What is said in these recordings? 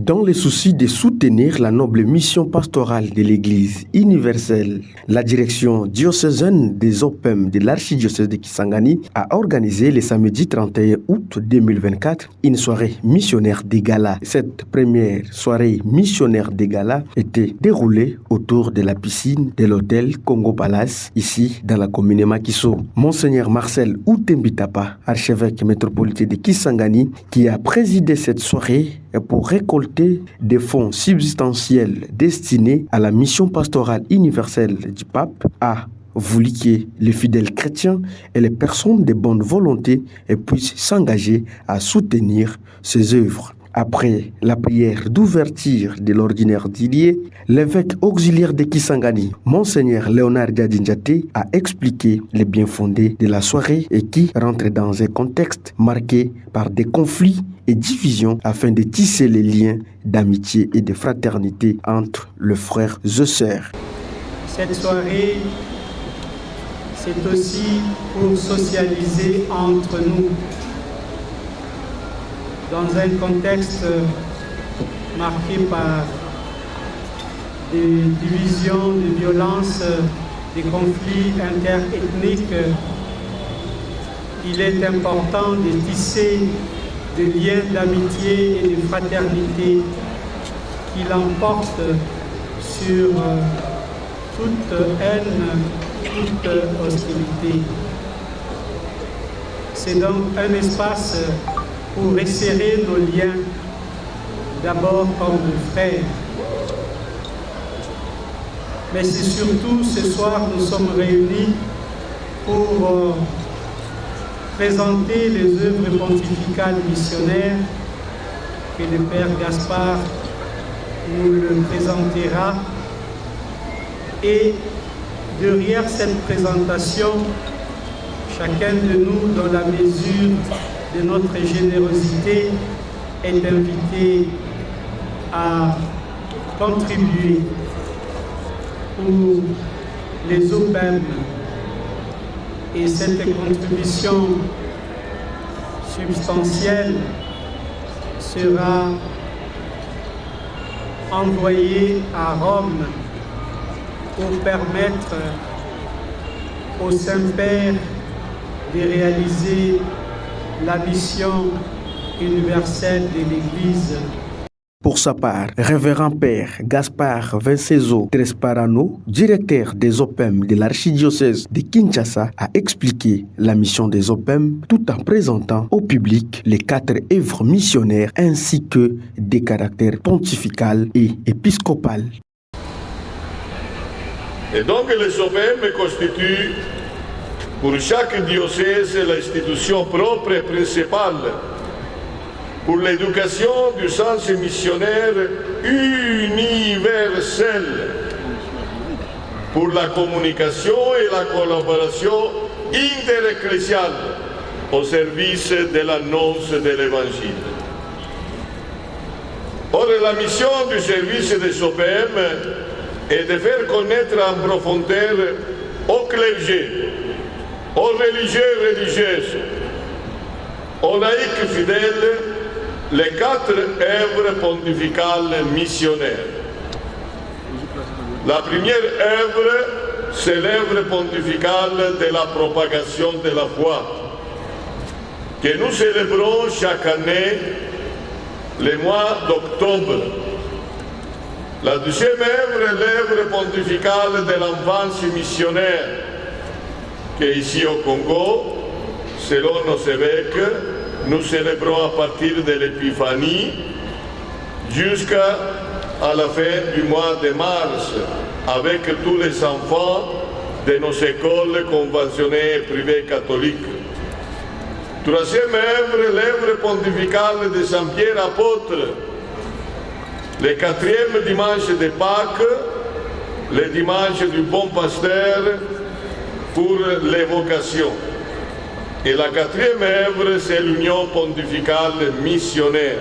Dans le souci de soutenir la noble mission pastorale de l'Église universelle, la direction diocésaine des OPEM de l'archidiocèse de Kisangani a organisé le samedi 31 août 2024 une soirée missionnaire des galas. Cette première soirée missionnaire des galas était déroulée autour de la piscine de l'hôtel Congo Palace, ici dans la commune Makiso. Monseigneur Marcel Outembitapa, archevêque métropolitain de Kisangani, qui a présidé cette soirée pour récolter des fonds substantiels destinés à la mission pastorale universelle du pape, a voulu que les fidèles chrétiens et les personnes de bonne volonté puissent s'engager à soutenir ces œuvres. Après la prière d'ouverture de l'ordinaire d'Ilié, l'évêque auxiliaire de Kisangani, Monseigneur Léonard Diadinjate, a expliqué les bien fondés de la soirée et qui rentre dans un contexte marqué par des conflits et divisions afin de tisser les liens d'amitié et de fraternité entre les frères et sœurs. Cette soirée, c'est aussi pour socialiser entre nous dans un contexte marqué par des divisions, des violences, des conflits interethniques. Il est important de tisser des liens d'amitié et de fraternité qui l'emportent sur toute haine, toute hostilité. C'est donc un espace pour resserrer nos liens, d'abord comme frères. Mais c'est surtout ce soir nous sommes réunis pour présenter les œuvres pontificales missionnaires que le Père Gaspard nous le présentera. Et derrière cette présentation, chacun de nous, dans la mesure de notre générosité, est invité à contribuer pour les OPEM. Et cette contribution substantielle sera envoyée à Rome pour permettre au Saint-Père de réaliser la mission universelle de l'Église. Pour sa part, révérend Père Gaspard Vincenzo Tresparano, directeur des OPEM de l'archidiocèse de Kinshasa, a expliqué la mission des OPEM tout en présentant au public les 4 œuvres missionnaires ainsi que des caractères pontifical et épiscopal. Et donc les OPEM constituent pour chaque diocèse l'institution propre et principale pour l'éducation du sens missionnaire universel, pour la communication et la collaboration interecclésiale au service de l'annonce de l'Évangile. Or, la mission du service des OPM est de faire connaître en profondeur au clergé, aux religieux et religieuses, aux laïcs fidèles, les 4 œuvres pontificales missionnaires. La première œuvre, c'est l'œuvre pontificale de la propagation de la foi, que nous célébrons chaque année le mois d'octobre. La deuxième œuvre est l'œuvre pontificale de l'enfance missionnaire, que ici au Congo, selon nos évêques, nous célébrons à partir de l'Épiphanie jusqu'à la fin du mois de mars avec tous les enfants de nos écoles conventionnées et privées catholiques. Troisième œuvre, l'œuvre pontificale de Saint-Pierre apôtre, le 4e dimanche de Pâques, le dimanche du Bon Pasteur pour l'évocation. Et la 4e œuvre, c'est l'Union pontificale missionnaire.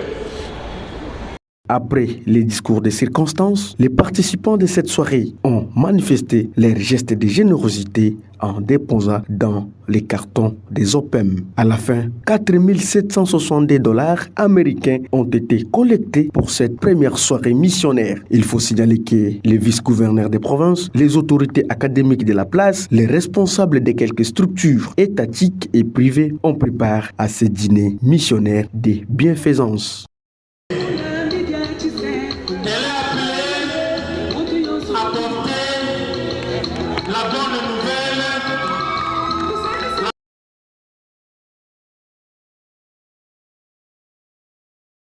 Après les discours de circonstances, les participants de cette soirée ont manifesté leurs gestes de générosité en déposant dans les cartons des OPEM. À la fin, 4 762 $ américains ont été collectés pour cette première soirée missionnaire. Il faut signaler que les vice-gouverneurs des provinces, les autorités académiques de la place, les responsables de quelques structures étatiques et privées ont préparé à ce dîner missionnaire de bienfaisance. Elle est appelée à porter la bonne